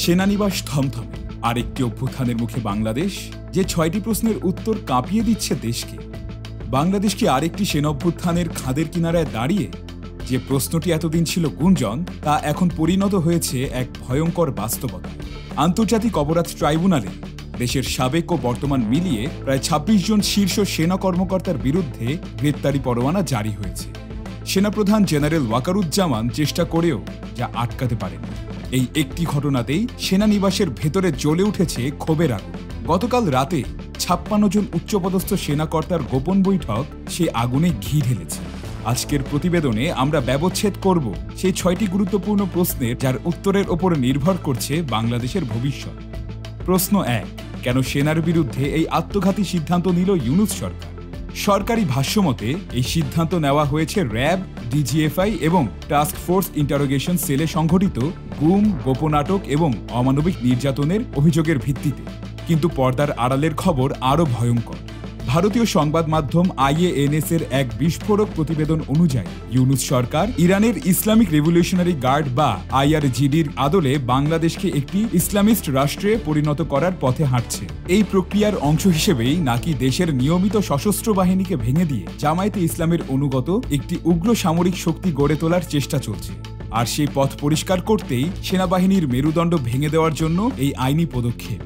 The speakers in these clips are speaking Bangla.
সেনানিবাস থমথমে, আরেকটি অভ্যুত্থানের মুখে বাংলাদেশ, যে ৬টি প্রশ্নের উত্তর কাঁপিয়ে দিচ্ছে দেশকে। বাংলাদেশ কি আরেকটি সেনা অভ্যুত্থানের খাদের কিনারায় দাঁড়িয়ে? যে প্রশ্নটি এতদিন ছিল গুঞ্জন, তা এখন পরিণত হয়েছে এক ভয়ঙ্কর বাস্তবতা। আন্তর্জাতিক অপরাধ ট্রাইব্যুনালে দেশের সাবেক ও বর্তমান মিলিয়ে প্রায় ২৬ জন শীর্ষ সেনা কর্মকর্তার বিরুদ্ধে গ্রেপ্তারি পরোয়ানা জারি হয়েছে। সেনাপ্রধান জেনারেল ওয়াকারুজ্জামান চেষ্টা করেও যা আটকাতে পারেনি। এই একটি ঘটনাতেই সেনানিবাসের ভেতরে জ্বলে উঠেছে ক্ষোভের আগুন। গতকাল রাতে ৫৬ জন উচ্চপদস্থ সেনাকর্তার গোপন বৈঠক সেই আগুনে ঘি ঢেলেছে। আজকের প্রতিবেদনে আমরা ব্যবচ্ছেদ করব সেই ৬টি গুরুত্বপূর্ণ প্রশ্নের, যার উত্তরের ওপর নির্ভর করছে বাংলাদেশের ভবিষ্যৎ। প্রশ্ন ১, কেন সেনার বিরুদ্ধে এই আত্মঘাতী সিদ্ধান্ত নিল ইউনূস সরকার? সরকারি ভাষ্যমতে এই সিদ্ধান্ত নেওয়া হয়েছে র্যাব, ডিজিএফআই এবং টাস্ক ফোর্স ইন্টারোগেশন সেলে সংঘটিত গুম, গোপন আটক এবং অমানবিক নির্যাতনের অভিযোগের ভিত্তিতে। কিন্তু পর্দার আড়ালের খবর আরও ভয়ঙ্কর। ভারতীয় সংবাদ মাধ্যম IANS এর এক বিস্ফোরক প্রতিবেদন অনুযায়ী ইউনূস সরকার ইরানের ইসলামিক রেভলিউশনারি গার্ড বা IRGDর আদলে বাংলাদেশকে একটি ইসলামিস্ট রাষ্ট্রে পরিণত করার পথে হাঁটছে। এই প্রক্রিয়ার অংশ হিসেবেই নাকি দেশের নিয়মিত সশস্ত্র বাহিনীকে ভেঙে দিয়ে জামায়াতে ইসলামের অনুগত একটি উগ্র সামরিক শক্তি গড়ে তোলার চেষ্টা চলছে। আর সেই পথ পরিষ্কার করতেই সেনাবাহিনীর মেরুদণ্ড ভেঙে দেওয়ার জন্য এই আইনি পদক্ষেপ।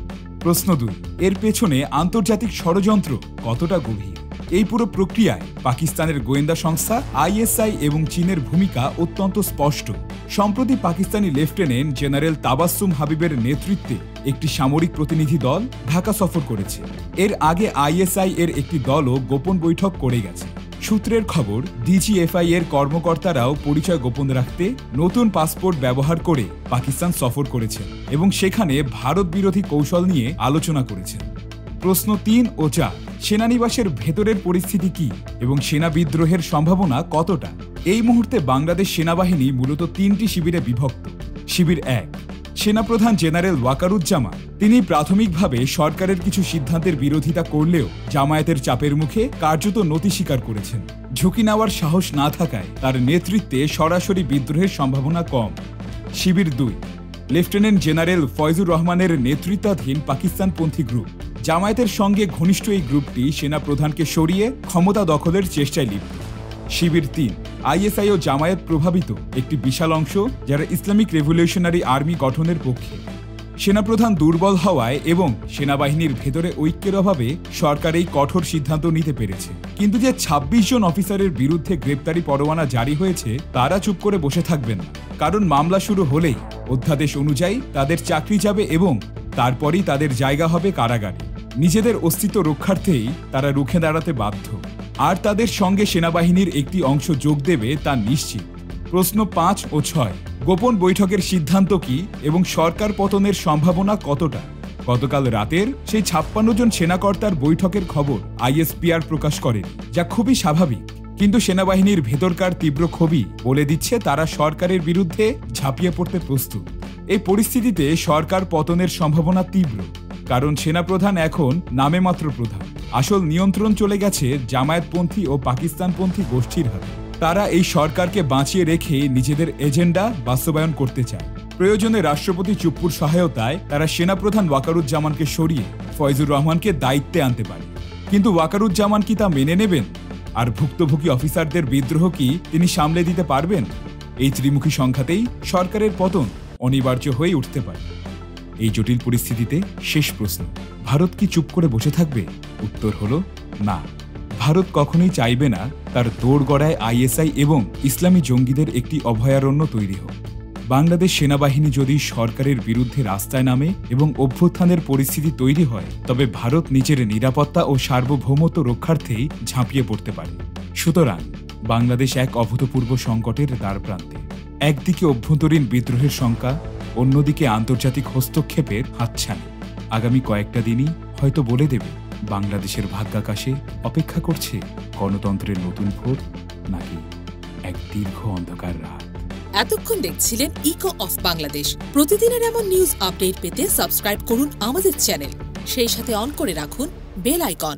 প্রশ্ন ২, এর পেছনে আন্তর্জাতিক ষড়যন্ত্র কতটা গভীর? এই পুরো প্রক্রিয়ায় পাকিস্তানের গোয়েন্দা সংস্থা ISI এবং চীনের ভূমিকা অত্যন্ত স্পষ্ট। সম্প্রতি পাকিস্তানি লেফটেন্যান্ট জেনারেল তাবাসসুম হাবিবের নেতৃত্বে একটি সামরিক প্রতিনিধি দল ঢাকা সফর করেছে। এর আগে ISI এর একটি দলও গোপন বৈঠক করে গেছে। সূত্রের খবর, DGFI এর কর্মকর্তারাও পরিচয় গোপন রাখতে নতুন পাসপোর্ট ব্যবহার করে পাকিস্তান সফর করেছেন এবং সেখানে ভারত বিরোধী কৌশল নিয়ে আলোচনা করেছেন। প্রশ্ন ৩ ও ৪, সেনানিবাসের ভেতরের পরিস্থিতি কি এবং সেনা বিদ্রোহের সম্ভাবনা কতটা? এই মুহূর্তে বাংলাদেশ সেনাবাহিনী মূলত ৩টি শিবিরে বিভক্ত। শিবির ১, সেনাপ্রধান জেনারেল ওয়াকারুজ্জামান। তিনি প্রাথমিকভাবে সরকারের কিছু সিদ্ধান্তের বিরোধিতা করলেও জামায়াতের চাপের মুখে কার্যত নতি স্বীকার করেছেন। ঝুঁকি নেওয়ার সাহস না থাকায় তার নেতৃত্বে সরাসরি বিদ্রোহের সম্ভাবনা কম। শিবির ২, লেফটেন্যান্ট জেনারেল ফয়জুর রহমানের নেতৃত্বাধীন পাকিস্তানপন্থী গ্রুপ। জামায়াতের সঙ্গে ঘনিষ্ঠ এই গ্রুপটি সেনাপ্রধানকে সরিয়ে ক্ষমতা দখলের চেষ্টায় লিপ্ত। শিবির ৩, ISI ও জামায়াত প্রভাবিত একটি বিশাল অংশ, যারা ইসলামিক রেভলিউশনারি আর্মি গঠনের পক্ষে। সেনাপ্রধান দুর্বল হওয়ায় এবং সেনাবাহিনীর ভেতরে ঐক্যের অভাবে সরকার এই কঠোর সিদ্ধান্ত নিতে পেরেছে। কিন্তু যে ২৬ জন অফিসারের বিরুদ্ধে গ্রেপ্তারি পরোয়ানা জারি হয়েছে, তারা চুপ করে বসে থাকবেন না। কারণ মামলা শুরু হলেই অধ্যাদেশ অনুযায়ী তাদের চাকরি যাবে এবং তারপরই তাদের জায়গা হবে কারাগারে। নিজেদের অস্তিত্ব রক্ষার্থেই তারা রুখে দাঁড়াতে বাধ্য। আর তাদের সঙ্গে সেনাবাহিনীর একটি অংশ যোগ দেবে তা নিশ্চিত। প্রশ্ন ৫ ও ৬, গোপন বৈঠকের সিদ্ধান্ত কি এবং সরকার পতনের সম্ভাবনা কতটা? গতকাল রাতের সেই ৫৬ জন সেনাকর্তার বৈঠকের খবর ISPR প্রকাশ করে, যা খুবই স্বাভাবিক। কিন্তু সেনাবাহিনীর ভেতরকার তীব্র ক্ষোভই বলে দিচ্ছে তারা সরকারের বিরুদ্ধে ঝাঁপিয়ে পড়তে প্রস্তুত। এই পরিস্থিতিতে সরকার পতনের সম্ভাবনা তীব্র, কারণ সেনাপ্রধান এখন নামে মাত্র প্রধান। আসল নিয়ন্ত্রণ চলে গেছে জামায়াতপন্থী ও পাকিস্তানপন্থী গোষ্ঠীর হাতে। তারা এই সরকারকে বাঁচিয়ে রেখে নিজেদের এজেন্ডা বাস্তবায়ন করতে চায়। প্রয়োজনে রাষ্ট্রপতি চুপ্পুর সহায়তায় তারা সেনাপ্রধান ওয়াকারুজ্জামানকে সরিয়ে ফয়জুর রহমানকে দায়িত্বে আনতে পারে। কিন্তু ওয়াকারুজ্জামান কি তা মেনে নেবেন? আর ভুক্তভোগী অফিসারদের বিদ্রোহ কি তিনি সামলে দিতে পারবেন? এই ত্রিমুখী সংঘাতেই সরকারের পতন অনিবার্য হয়ে উঠতে পারে। এই জটিল পরিস্থিতিতে শেষ প্রশ্ন, ভারত কি চুপ করে বসে থাকবে? উত্তর হলো না। ভারত কখনোই চাইবে না তার দোরগড়ায় ISI এবং ইসলামী জঙ্গিদের একটি অভয়ারণ্য তৈরি হোক। বাংলাদেশ সেনাবাহিনী যদি সরকারের বিরুদ্ধে রাস্তায় নামে এবং অভ্যুত্থানের পরিস্থিতি তৈরি হয়, তবে ভারত নিজের নিরাপত্তা ও সার্বভৌমত্ব রক্ষার্থেই ঝাঁপিয়ে পড়তে পারে। সুতরাং বাংলাদেশ এক অভূতপূর্ব সংকটের দ্বারপ্রান্তে। একদিকে অভ্যন্তরীণ বিদ্রোহের শঙ্কা, অন্যদিকে আন্তর্জাতিক হস্তক্ষেপের হাতছানি। আগামী কয়েকটা দিনই হয়তো বলে দেবে বাংলাদেশের ভাগ্যাকাশে অপেক্ষা করছে গণতন্ত্রের নতুন ভোর নাকি এক দীর্ঘ অন্ধকার রাত। এতক্ষণ দেখছিলেন ইকো অফ বাংলাদেশ। প্রতিদিনের এমন নিউজ আপডেট পেতে সাবস্ক্রাইব করুন আমাদের চ্যানেল, সেই সাথে অন করে রাখুন বেল আইকন।